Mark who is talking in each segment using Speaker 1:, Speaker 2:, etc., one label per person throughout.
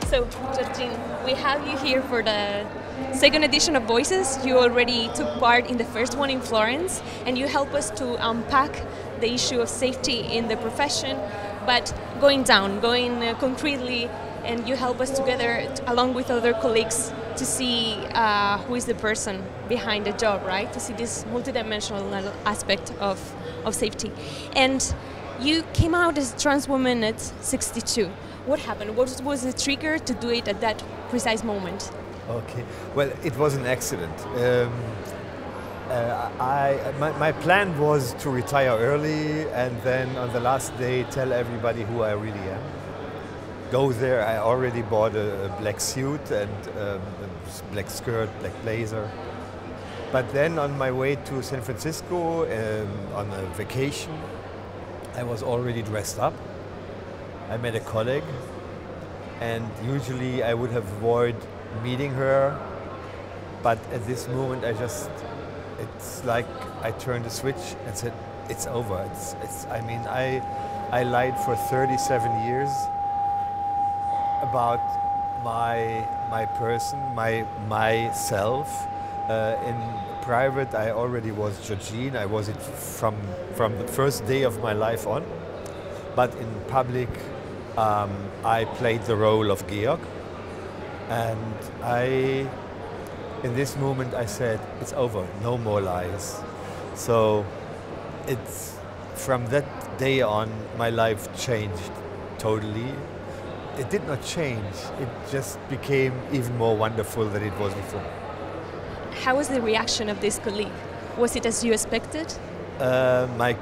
Speaker 1: So, Georgine, we have you here for the second edition of Voices. You already took part in the first one in Florence, and you help us to unpack the issue of safety in the profession, but going concretely, and you help us together, along with other colleagues, to see who is the person behind the job, right? To see this multidimensional aspect of safety. And you came out as a trans woman at 62. What happened? What was the trigger to do it at that precise moment?
Speaker 2: Okay, well, it was an accident. My plan was to retire early and then on the last day tell everybody who I really am. Go there, I already bought a black suit and a black skirt, black blazer. But then on my way to San Francisco on a vacation, I was already dressed up. I met a colleague, and usually I would have avoided meeting her, but at this moment it's like I turned a switch and said, it's over. I mean, I lied for 37 years about my person, myself. In private, I already was Georgine. I was it from the first day of my life on. But in public, I played the role of Georg. And in this moment, I said, it's over, no more lies. So from that day on, my life changed totally. It did not change, it just became even more wonderful than it was before.
Speaker 1: How was the reaction of this colleague? Was it as you expected?
Speaker 2: My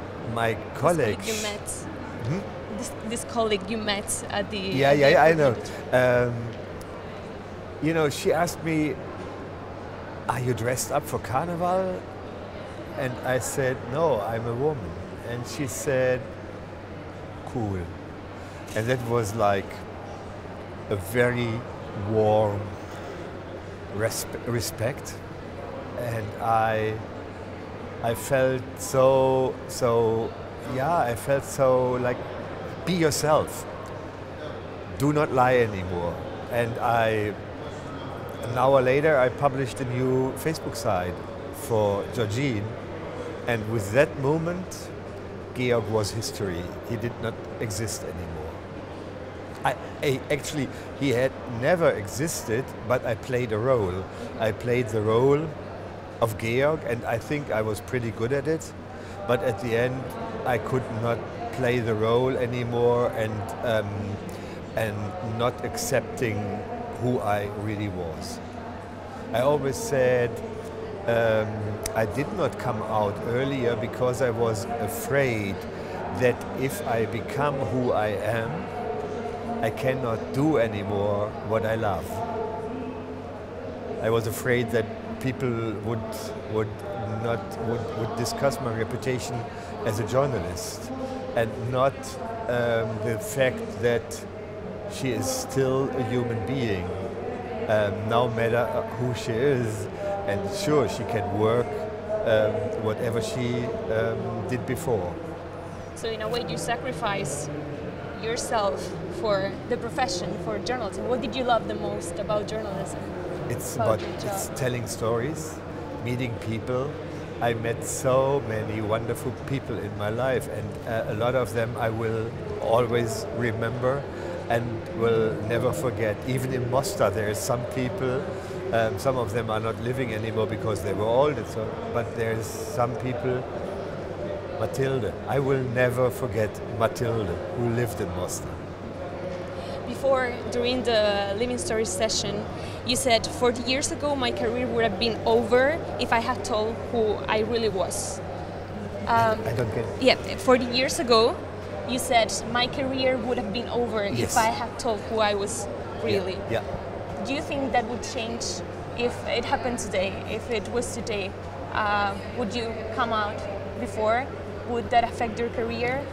Speaker 2: colleague
Speaker 1: you met. This colleague you met at the.
Speaker 2: Yeah, I know. You know, she asked me, "Are you dressed up for Carnival?" And I said, "No, I'm a woman." And she said, "Cool." And that was like a very warm respect. And I felt so like, be yourself. Do not lie anymore. And an hour later, I published a new Facebook site for Georgine. And with that moment, Georg was history. He did not exist anymore. Actually, he had never existed, but I played a role. I played the role of Georg, and I think I was pretty good at it. But at the end, I could not play the role anymore, and not accepting who I really was. I always said I did not come out earlier because I was afraid that if I become who I am, I cannot do anymore what I love. I was afraid that people would discuss my reputation as a journalist, and not the fact that she is still a human being, no matter who she is. And sure, she can work whatever she did before.
Speaker 1: So in a way, you sacrifice yourself for the profession, for journalism. What did you love the most about journalism?
Speaker 2: It's telling stories, meeting people. I met so many wonderful people in my life, and a lot of them I will always remember and will never forget. Even in Mostar, there are some people, some of them are not living anymore because they were old, but there's some people. Mathilde, I will never forget Mathilde, who lived in Mostar.
Speaker 1: Before, during the Living Stories session, you said 40 years ago my career would have been over if I had told who I really was.
Speaker 2: I don't get it.
Speaker 1: Yeah, 40 years ago you said my career would have been over if I had told who I was really.
Speaker 2: Yeah.
Speaker 1: Do you think that would change if it happened today? If it was today, would you come out before? Would that affect your career?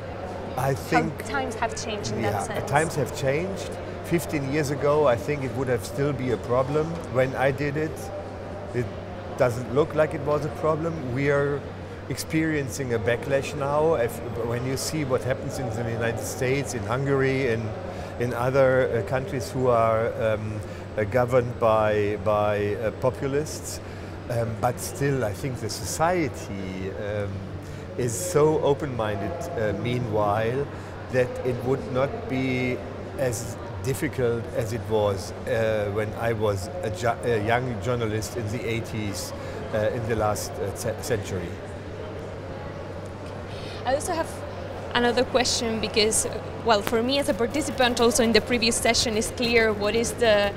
Speaker 2: I think
Speaker 1: times have changed in that sense.
Speaker 2: Times have changed. 15 years ago, I think it would have still be a problem. When I did it, it doesn't look like it was a problem. We are experiencing a backlash now. When you see what happens in the United States, in Hungary, in other countries who are governed by populists. But still, I think the society is so open-minded meanwhile that it would not be as difficult as it was when I was a young journalist in the 80s in the last century.
Speaker 1: I also have another question because, well, for me as a participant also in the previous session, it's clear what is the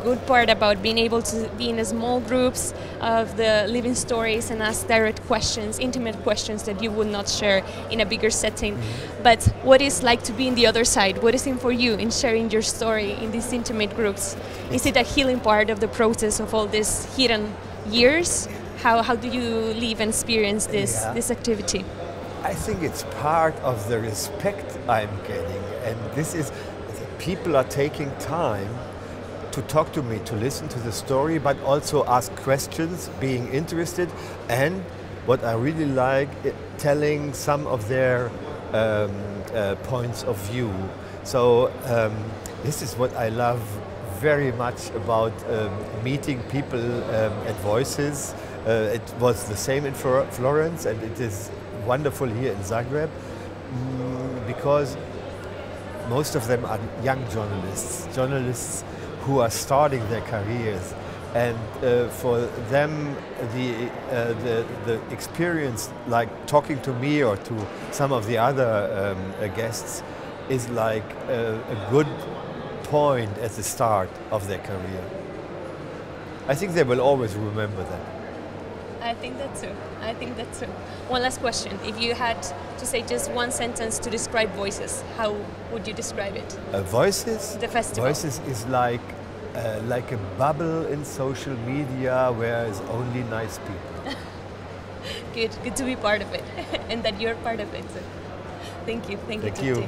Speaker 1: good part about being able to be in small groups of the living stories and ask direct questions, intimate questions that you would not share in a bigger setting. Mm-hmm. But what is like to be in the other side? What is it for you in sharing your story in these intimate groups? Is it a healing part of the process of all these hidden years? How do you live and experience this activity?
Speaker 2: I think it's part of the respect I'm getting, and this is, people are taking time to talk to me, to listen to the story, but also ask questions, being interested, and what I really like, telling some of their points of view. So this is what I love very much about meeting people at Voices. It was the same in Florence, and it is wonderful here in Zagreb because most of them are young journalists who are starting their careers, and for them the experience, like talking to me or to some of the other guests, is like a good point at the start of their career. I think they will always remember that.
Speaker 1: I think that too. I think that too. One last question. If you had to say just one sentence to describe Voices, how would you describe it?
Speaker 2: Voices?
Speaker 1: The festival.
Speaker 2: Voices is like a bubble in social media where there's only nice people.
Speaker 1: Good to be part of it, and that you're part of it. So thank you.
Speaker 2: Thank you.